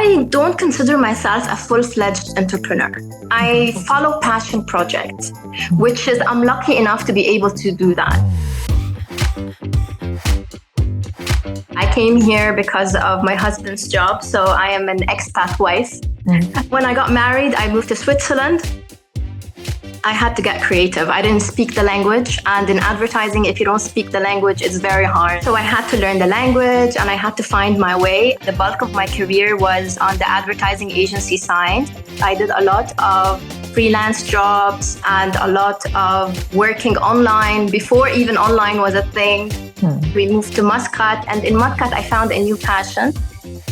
I don't consider myself a full-fledged entrepreneur. I follow passion projects, which is I'm lucky enough to be able to do that. I came here because of my husband's job, so I am an expat wife. When I got married, I moved to Switzerland. I had to get creative. I didn't speak the language, and in advertising, if you don't speak the language, it's very hard. So I had to learn the language and I had to find my way. The bulk of my career was on the advertising agency side. I did a lot of freelance jobs and a lot of working online before even online was a thing. We moved to Muscat, and in Muscat, I found a new passion.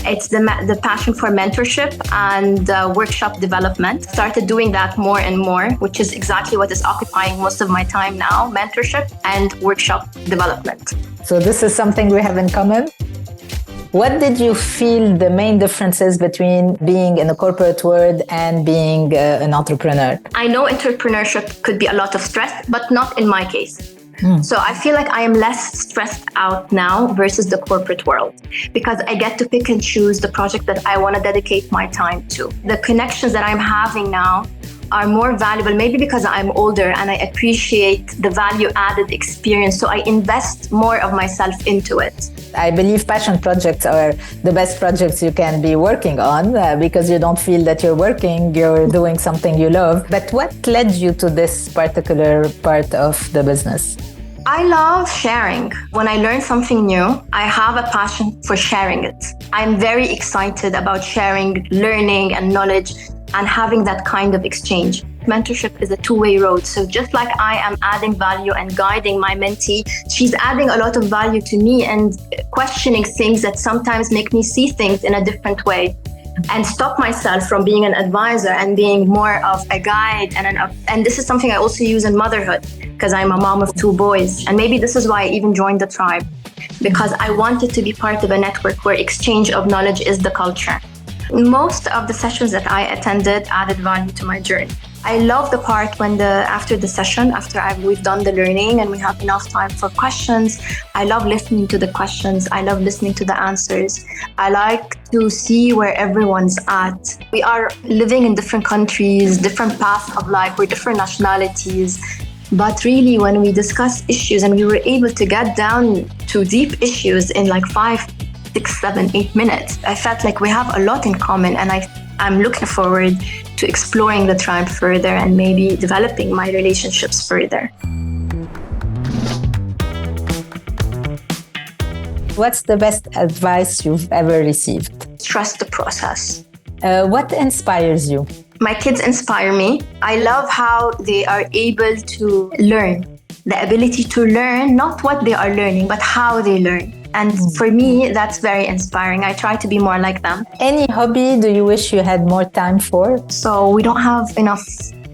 It's the passion for mentorship and workshop development. Started doing that more and more, which is exactly what is occupying most of my time now, mentorship and workshop development. So this is something we have in common. What did you feel the main differences between being in the corporate world and being an entrepreneur? I know entrepreneurship could be a lot of stress, but not in my case. So I feel like I am less stressed out now versus the corporate world because I get to pick and choose the project that I want to dedicate my time to. The connections that I'm having now are more valuable, maybe because I'm older and I appreciate the value-added experience. So I invest more of myself into it. I believe passion projects are the best projects you can be working on because you don't feel that you're working, you're doing something you love. But what led you to this particular part of the business? I love sharing. When I learn something new, I have a passion for sharing it. I'm very excited about sharing learning and knowledge and having that kind of exchange. Mentorship is a two-way road. So just like I am adding value and guiding my mentee, she's adding a lot of value to me and questioning things that sometimes make me see things in a different way and stop myself from being an advisor and being more of a guide. And this is something I also use in motherhood because I'm a mom of 2 boys. And maybe this is why I even joined the tribe, because I wanted to be part of a network where exchange of knowledge is the culture. Most of the sessions that I attended added value to my journey. I love the part when after the session, we've done the learning and we have enough time for questions. I love listening to the questions. I love listening to the answers. I like to see where everyone's at. We are living in different countries, different paths of life, we're different nationalities. But really, when we discuss issues and we were able to get down to deep issues in like 5, 6, 7, 8 minutes, I felt like we have a lot in common, and I'm looking forward to exploring the tribe further and maybe developing my relationships further. What's the best advice you've ever received? Trust the process. What inspires you? My kids inspire me. I love how they are able to learn. The ability to learn, not what they are learning, but how they learn. And for me, that's very inspiring. I try to be more like them. Any hobby do you wish you had more time for? So we don't have enough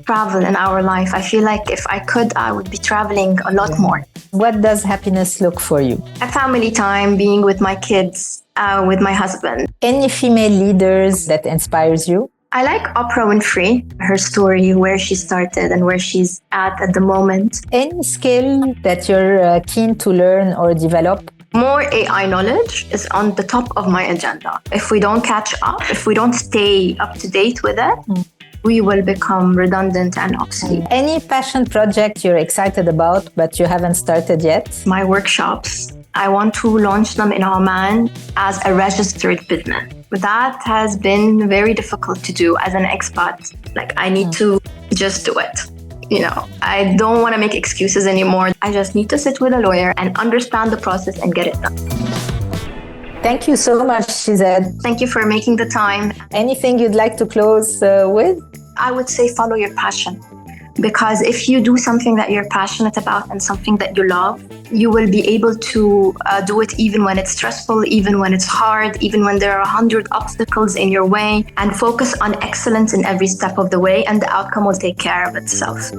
travel in our life. I feel like if I could, I would be traveling a lot more. What does happiness look for you? A family time, being with my kids, with my husband. Any female leaders that inspires you? I like Oprah Winfrey, her story, where she started and where she's at the moment. Any skill that you're keen to learn or develop? More AI knowledge is on the top of my agenda. If we don't catch up, if we don't stay up to date with it, we will become redundant and obsolete. Any passion project you're excited about but you haven't started yet? My workshops. I want to launch them in Oman as a registered business. But that has been very difficult to do as an expat. Like, I need to just do it. I don't want to make excuses anymore. I just need to sit with a lawyer and understand the process and get it done. Thank you so much, Suzette. Thank you for making the time. Anything you'd like to close with? I would say follow your passion. Because if you do something that you're passionate about and something that you love, you will be able to do it even when it's stressful, even when it's hard, even when there are 100 obstacles in your way, and focus on excellence in every step of the way, and the outcome will take care of itself.